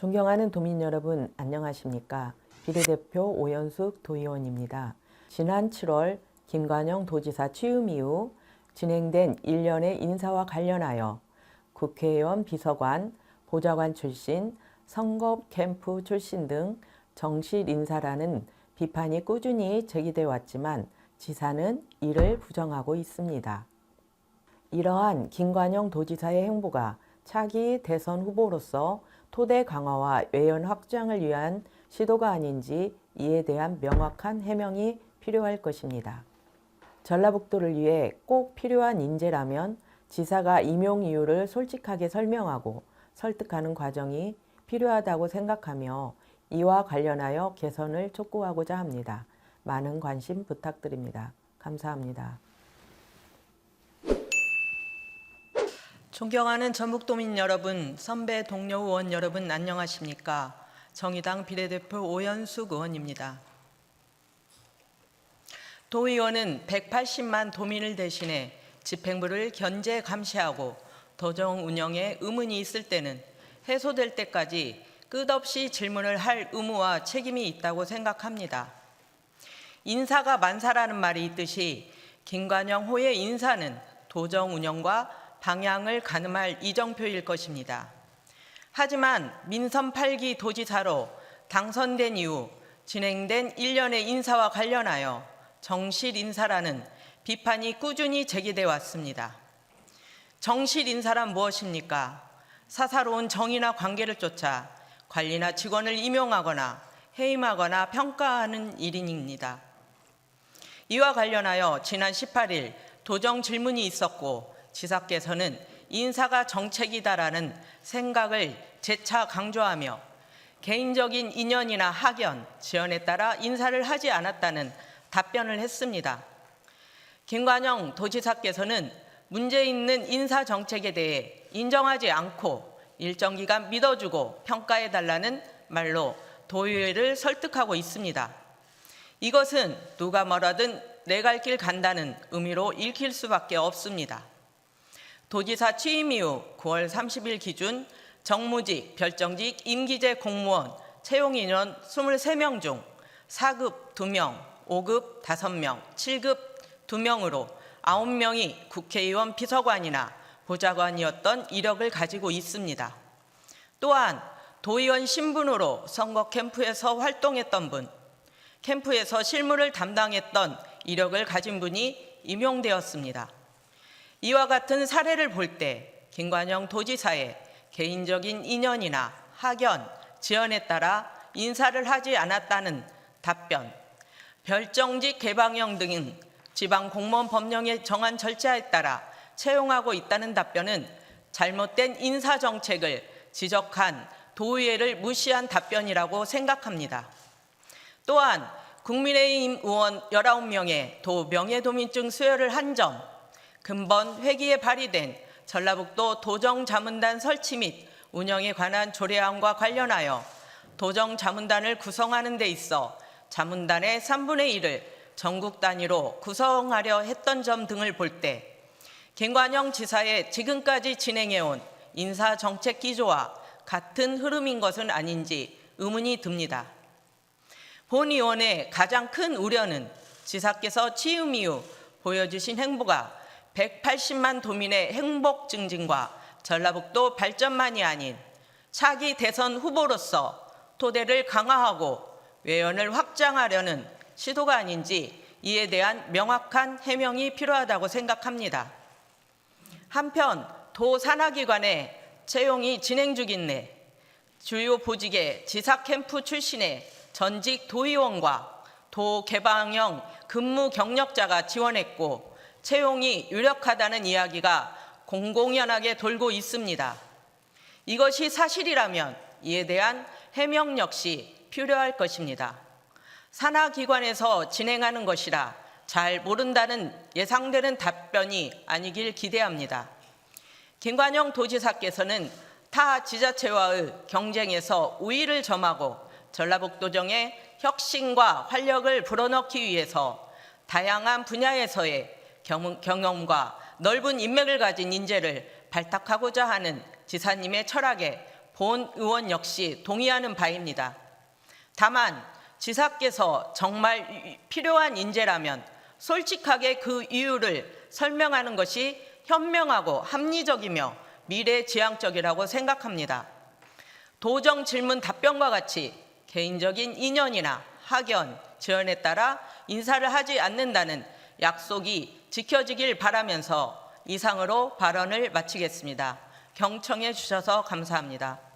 존경하는 도민 여러분, 안녕하십니까? 비례대표 오연숙 도의원입니다. 지난 7월 김관영 도지사 취임 이후 진행된 일련의 인사와 관련하여 국회의원 비서관, 보좌관 출신, 선거 캠프 출신 등 정실 인사라는 비판이 꾸준히 제기돼 왔지만 지사는 이를 부정하고 있습니다. 이러한 김관영 도지사의 행보가 차기 대선 후보로서 토대 강화와 외연 확장을 위한 시도가 아닌지 이에 대한 명확한 해명이 필요할 것입니다. 전라북도를 위해 꼭 필요한 인재라면 지사가 임용 이유를 솔직하게 설명하고 설득하는 과정이 필요하다고 생각하며 이와 관련하여 개선을 촉구하고자 합니다. 많은 관심 부탁드립니다. 감사합니다. 존경하는 전북도민 여러분, 선배 동료 의원 여러분 안녕하십니까? 정의당 비례대표 오연숙 의원입니다. 도의원은 180만 도민을 대신해 집행부를 견제 감시하고 도정 운영에 의문이 있을 때는 해소될 때까지 끝없이 질문을 할 의무와 책임이 있다고 생각합니다. 인사가 만사라는 말이 있듯이 김관영 호의 인사는 도정 운영과 방향을 가늠할 이정표일 것입니다. 하지만 민선 8기 도지사로 당선된 이후 진행된 일련의 인사와 관련하여 정실 인사라는 비판이 꾸준히 제기돼 왔습니다. 정실 인사란 무엇입니까? 사사로운 정의나 관계를 쫓아 관리나 직원을 임용하거나 해임하거나 평가하는 일인입니다. 이와 관련하여 지난 18일 도정 질문이 있었고 지사께서는 인사가 정책이다라는 생각을 재차 강조하며 개인적인 인연이나 학연, 지연에 따라 인사를 하지 않았다는 답변을 했습니다. 김관영 도지사께서는 문제 있는 인사 정책에 대해 인정하지 않고 일정 기간 믿어주고 평가해달라는 말로 도의회를 설득하고 있습니다. 이것은 누가 뭐라든 내 갈 길 간다는 의미로 읽힐 수밖에 없습니다. 도지사 취임 이후 9월 30일 기준 정무직, 별정직, 임기제 공무원 채용 인원 23명 중 4급 2명, 5급 5명, 7급 2명으로 9명이 국회의원 비서관이나 보좌관이었던 이력을 가지고 있습니다. 또한 도의원 신분으로 선거 캠프에서 활동했던 분, 캠프에서 실무를 담당했던 이력을 가진 분이 임용되었습니다. 이와 같은 사례를 볼 때 김관영 도지사의 개인적인 인연이나 학연, 지연에 따라 인사를 하지 않았다는 답변, 별정직 개방형 등 지방 공무원 법령에 정한 절차에 따라 채용하고 있다는 답변은 잘못된 인사 정책을 지적한 도의회를 무시한 답변이라고 생각합니다. 또한 국민의힘 의원 19명의 도 명예도민증 수여를 한 점, 근본 회기에 발의된 전라북도 도정자문단 설치 및 운영에 관한 조례안과 관련하여 도정자문단을 구성하는 데 있어 자문단의 3분의 1을 전국 단위로 구성하려 했던 점 등을 볼 때 김관영 지사의 지금까지 진행해온 인사정책 기조와 같은 흐름인 것은 아닌지 의문이 듭니다. 본 의원의 가장 큰 우려는 지사께서 취임 이후 보여주신 행보가 180만 도민의 행복 증진과 전라북도 발전만이 아닌 차기 대선 후보로서 토대를 강화하고 외연을 확장하려는 시도가 아닌지 이에 대한 명확한 해명이 필요하다고 생각합니다. 한편 도 산하기관의 채용이 진행 중인 내 주요 보직의 지사 캠프 출신의 전직 도의원과 도 개방형 근무 경력자가 지원했고 채용이 유력하다는 이야기가 공공연하게 돌고 있습니다. 이것이 사실이라면 이에 대한 해명 역시 필요할 것입니다. 산하기관에서 진행하는 것이라 잘 모른다는 예상되는 답변이 아니길 기대합니다. 김관영 도지사께서는 타 지자체와의 경쟁에서 우위를 점하고 전라북도정의 혁신과 활력을 불어넣기 위해서 다양한 분야에서의 경험과 넓은 인맥을 가진 인재를 발탁하고자 하는 지사님의 철학에 본 의원 역시 동의하는 바입니다. 다만 지사께서 정말 필요한 인재라면 솔직하게 그 이유를 설명하는 것이 현명하고 합리적이며 미래지향적이라고 생각합니다. 도정 질문 답변과 같이 개인적인 인연이나 학연, 지연에 따라 인사를 하지 않는다는 약속이 지켜지길 바라면서 이상으로 발언을 마치겠습니다. 경청해 주셔서 감사합니다.